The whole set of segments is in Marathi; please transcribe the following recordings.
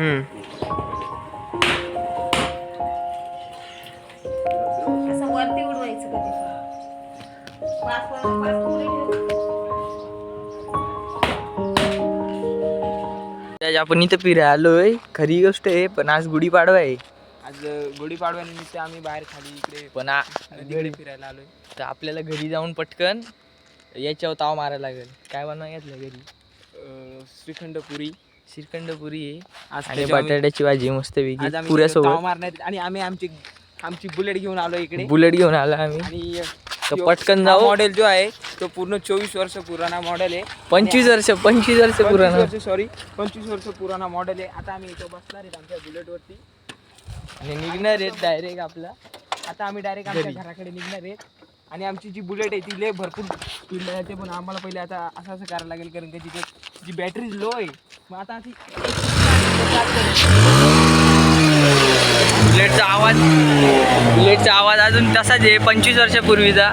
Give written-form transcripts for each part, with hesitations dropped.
असं वरती उडवायचं कधी आपण इथं फिरायला आलोय, खरी गोष्ट आहे. पण आज गुढीपाडवा आहे. आज गुढीपाडव्यानिमित्त आम्ही बाहेर खाली इकडे पण नदीकडे फिरायला आलोय. तर आपल्याला घरी जाऊन पटकन याच्यावर ताव मारायला लागेल. काय बनवायला घेतलं घरी? श्रीखंडपुरी आहे आज आणि बटाट्याची भाजी मस्त वेगळी ताव पुऱ्यासोबत. मारण्यात आणि आम्ही आमची बुलेट घेऊन आलो इकडे. बुलेट घेऊन आला आम्ही. आणि तर पटकन जाऊ. मॉडेल जो आहे तो पूर्ण 24 वर्ष पुराणा मॉडेल आहे. 25 वर्ष पुराणा. 25 वर्ष पुराणा मॉडेल आहे. आता आम्ही इथं बसणार आहेत आमच्या बुलेटवरती आणि निघणार आहेत डायरेक्ट आपला. आता आम्ही डायरेक्ट आमच्या घराकडे निघणार आहेत. आणि आमची जी बुलेट आहे ती लय भरपूर स्पीडला जाते. पण आम्हाला पहिले आता असं करायला लागेल, कारण की तिथे जी बॅटरी लो आहे. मग आता अशी बुलेटचा आवाज अजून तसाच आहे 25 वर्षापूर्वीचा.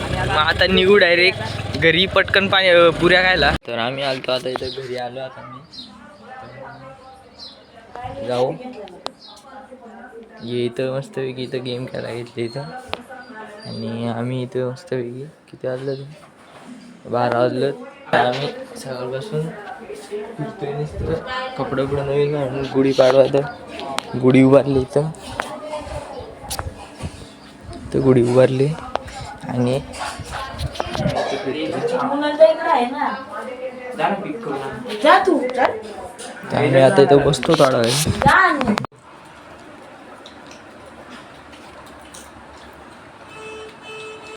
मग आता निघू डायरेक्ट घरी पटकन पुऱ्या खायला. तर आम्ही आलतो आता इथं घरी आलो. आता मी जाऊ ये इथं मस्तपैकी इथं गेम खेळायला घेतले इथं. आणि आम्ही इथं मस्तपैकी किती वाजलं ते 12 वाजलं. आम्ही सकाळपासून फिरतोय नुसतं. कपडे नवीन घालून गुढी पाडवा तर गुढी उभारली इथं. तर गुढी उभारली आणि त्यामुळे आता इथं बसतो थोडा वेळ.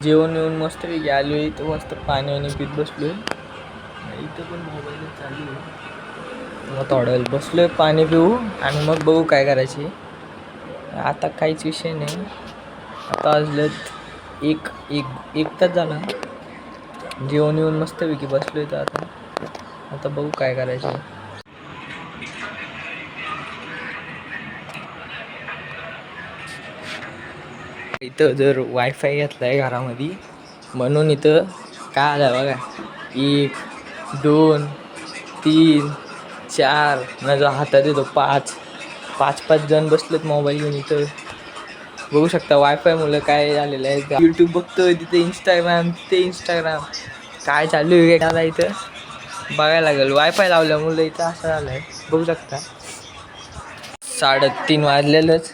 जेवण येऊन मस्तपैकी आलो. इथं मस्त पाणी पीत बसलोय. इथं पण मोबाईल चालू आहे. मग थोडा वेळ बसलोय पाणी पिऊ आणि मग बघू काय करायचे. आता काहीच विषय नाही. आता वाजलं एक तास झाला. जेवण येऊन मस्तपैकी बसलोय. तर आता बघू काय करायचं. इथं जर वायफाय घेतला आहे घरामध्ये, म्हणून इथं काय आलं बघा 1 2 3 4 माझ्या हातात येतो 5 जण बसलेत मोबाईल घेऊन इथं. बघू शकता वायफायमुळे काय झालेलं आहे. यूट्यूब बघतोय तिथे इंस्टाग्राम काय चालू आहे त्याला इथं बघायला लागेल. वायफाय लावल्यामुळे इथं असं झालं आहे. बघू शकता 3:30 वाजलेलंच.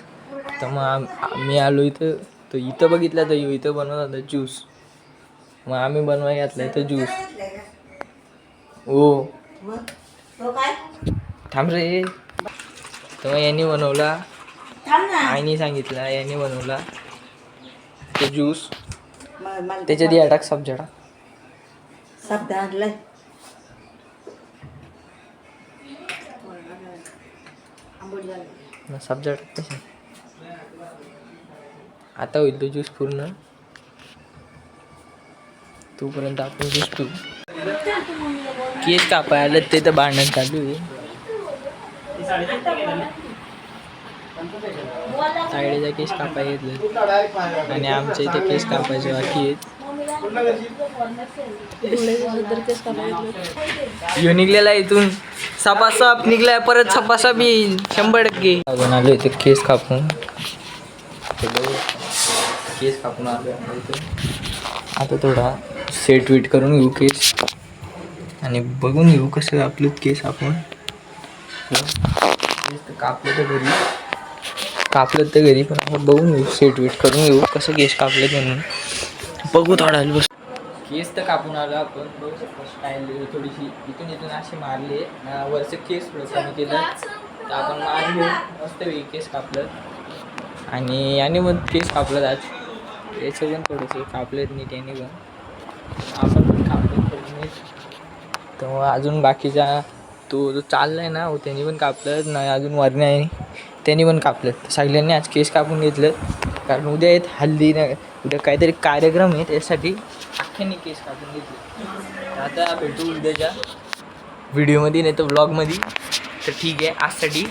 तर मग मी आलो इथं. तो इथं बघितलं तर इथं बनवत होता ज्यूस. मग आम्ही बनवायला घातला इथं ज्यूस. हो थांब रे. तर मग यांनी बनवला, आईनी सांगितलं यांनी बनवला तो ज्यूस. त्याच्यात या टाक सब्जा टाक. आता होईल तो ज्यूस पूर्ण. तोपर्यंत आपण ज्यूस पिऊ. केस कापाय आलं ते तर भांडण चालू आहे. तायडीचा केस कापाय घेतलं आणि आमच्या इथे केस कापायचे बाकी आहेत. यो निघलेला इथून सपासप निघलाय, परत सपासप येईल 100%. अजून आलो इथे केस कापून. केस कापून आलो इथे. आता थोडा सेट वेट करून घेऊ केस आणि बघून घेऊ कसं कापलं केस आपण. कापलं तर घरी पण आपण बघून घेऊ, सेट वेट करून घेऊ कसं केस कापलं म्हणून बघू. थोडा बस केस तर कापून आलो आपण. बघू शकतो स्टाईल थोडीशी इथून अशी मारली. वरचं केस थोडं कमी केलं तर आपण मारलो मस्त वेगळी केस कापलं. आणि याने मग केस कापलं आज. याचं पण थोडंसं कापलेत नीट याने पण. आपण पण कापलं थोडं नीट. तर अजून बाकीचा तो जो चाललाय ना त्यांनी पण कापलं नाही. अजून वरणे आहे त्यांनी पण कापलं. सगळ्यांनी आज केस कापून घेतलं कारण उद्या आहेत हल्दी नाही, उद्या काहीतरी कार्यक्रम आहे त्यासाठी अख्ख्यांनी केस कापून घेतले. आता भेटू उद्याच्या व्हिडिओमध्ये नाही तर व्लॉगमध्ये. तर ठीक आहे आजसाठी